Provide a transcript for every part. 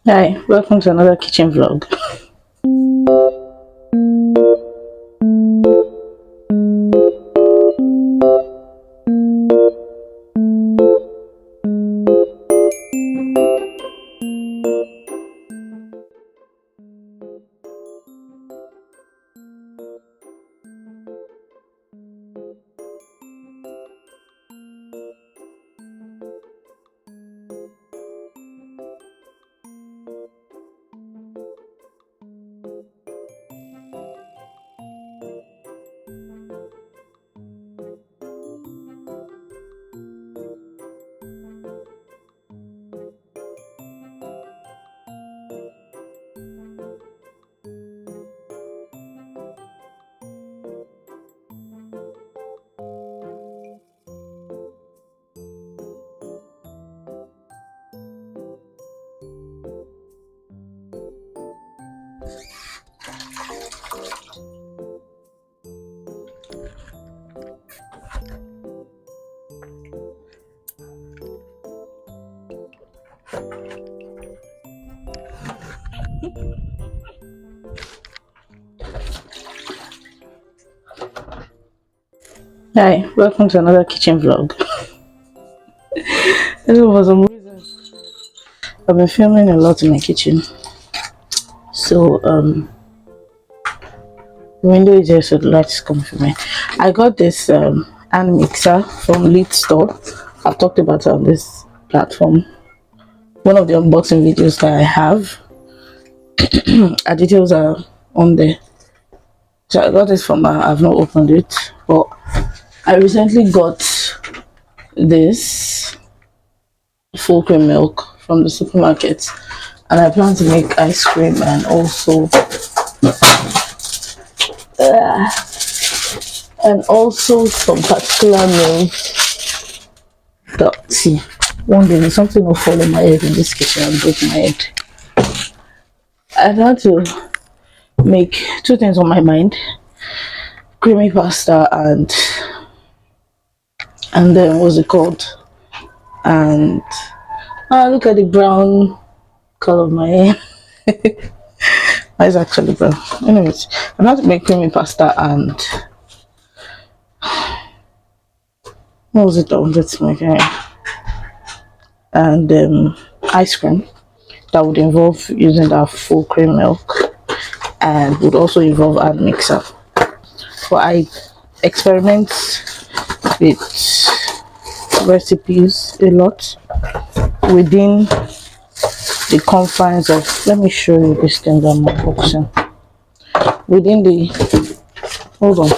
Hi, welcome to another kitchen vlog. Hi, welcome to another kitchen vlog. I don't know, for some reason, I've been filming a lot in my kitchen. So, the window is here so the lights come from me. I got this hand mixer from Lead Store. I've talked about it on this platform. One of the unboxing videos that I have. Our details are on there. So I got this from I've not opened it, but I recently got this full cream milk from the supermarket, and I plan to make ice cream and also some particular meals. But see, one day something will fall on my head in this kitchen and break my head. I had to make two things on my mind: creamy pasta and then what's it called? And look at the brown color of my hair. It's actually brown. Anyways, I'm about to make creamy pasta and what was it I wanted to make? And ice cream that would involve using that full cream milk and would also involve a mixer. But I experiment with recipes a lot within the confines of, let me show you this thing that I'm unboxing. Within the, hold on.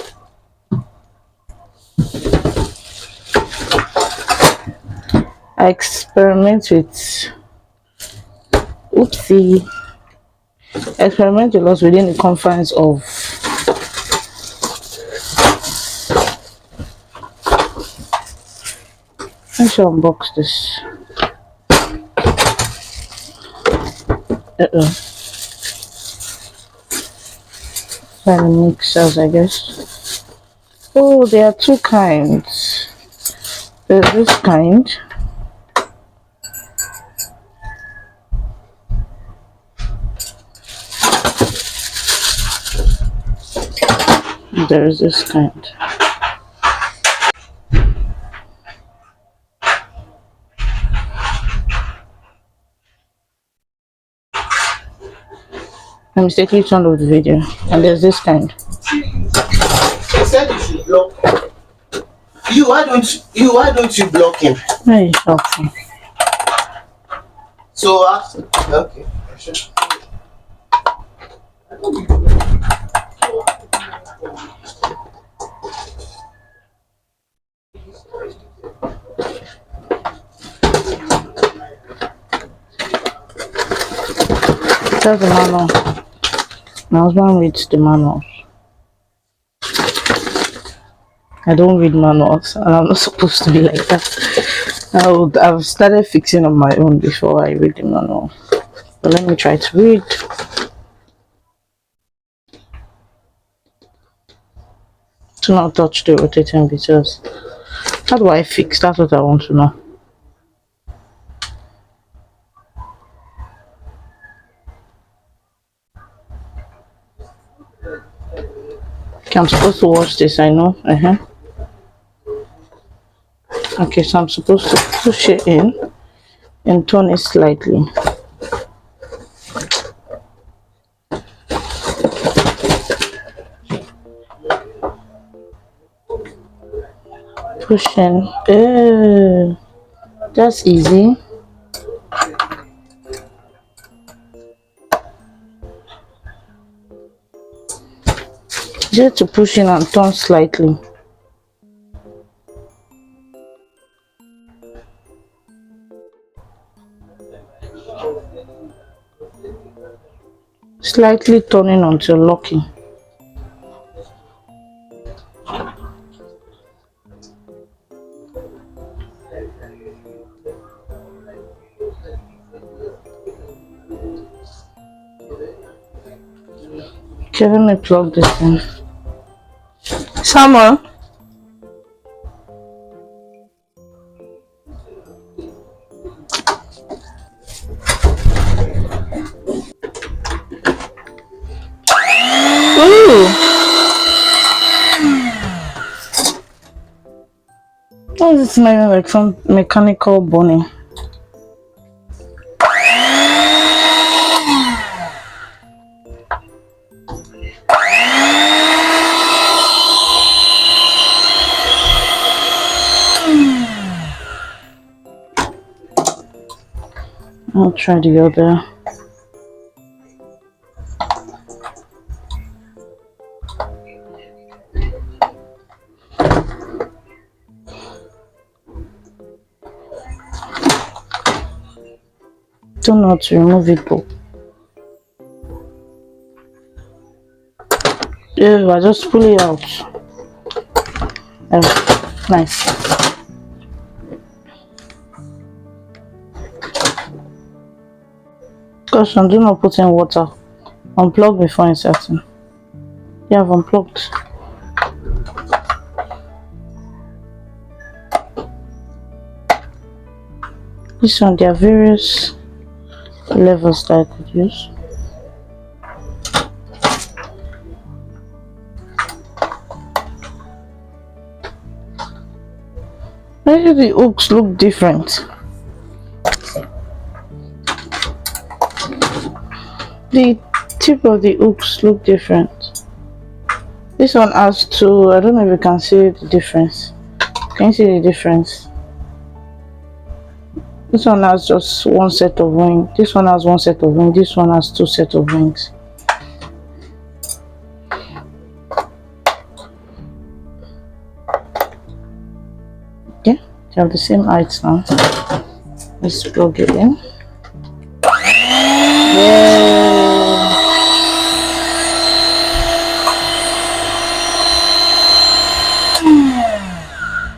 I experiment with, oopsie, experiment a lot within the confines of I should unbox this. And mixers, I guess. Oh, there are two kinds. There's this kind. There's this kind. I mistakenly turned off the video, and there's this kind. He said you should block you. Why don't you block him? Very helpful. So okay. That's the manual. My husband reads the manuals. I don't read manuals, and I'm not supposed to be like that. I've started fixing on my own before I read the manual. But let me try to read. Do not touch the rotating because how do I fix? That's what I want to know. Okay, I'm supposed to wash this, I know. Okay, so I'm supposed to push it in and turn it slightly. Push in. That's easy. Just to push in and turn slightly. Slightly turning until locking. Okay, let me plug this in. Samuel. Ooh. Oh, it's smelling like some mechanical burning. I'll try the other. Don't know how to remove it, but yeah, I just pull it out. Oh, nice. Caution, do not put in water. Unplug before inserting. Yeah, I've unplugged. This one, there are various levels that I could use. Maybe the hooks look different. The tip of the hooks look different. This one has two. I don't know if you can see the difference. Can you see the difference? This one has just one set of wings. This one has one set of wings. This one has two sets of wings. Yeah, they have the same height now. Let's plug it in. Yeah.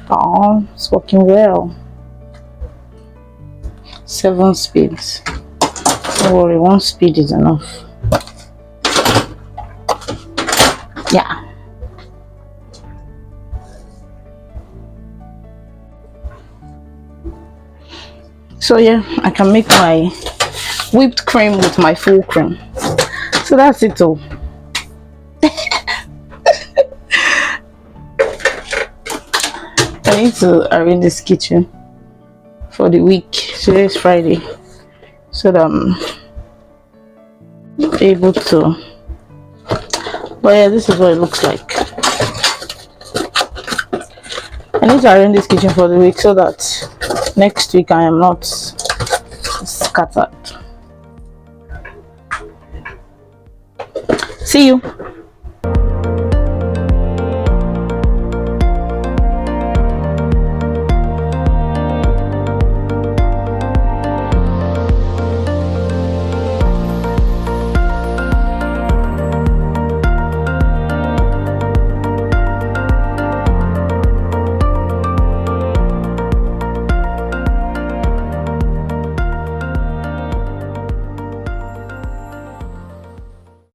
Oh, it's working well. 7 speeds. Don't worry, 1 speed is enough. Yeah. So yeah, I can make my whipped cream with my full cream. So that's it all. I need to arrange this kitchen for the week. Today is Friday, so that I'm able to. But yeah, this is what it looks like. I need to arrange this kitchen for the week so that next week I am not scattered. See you.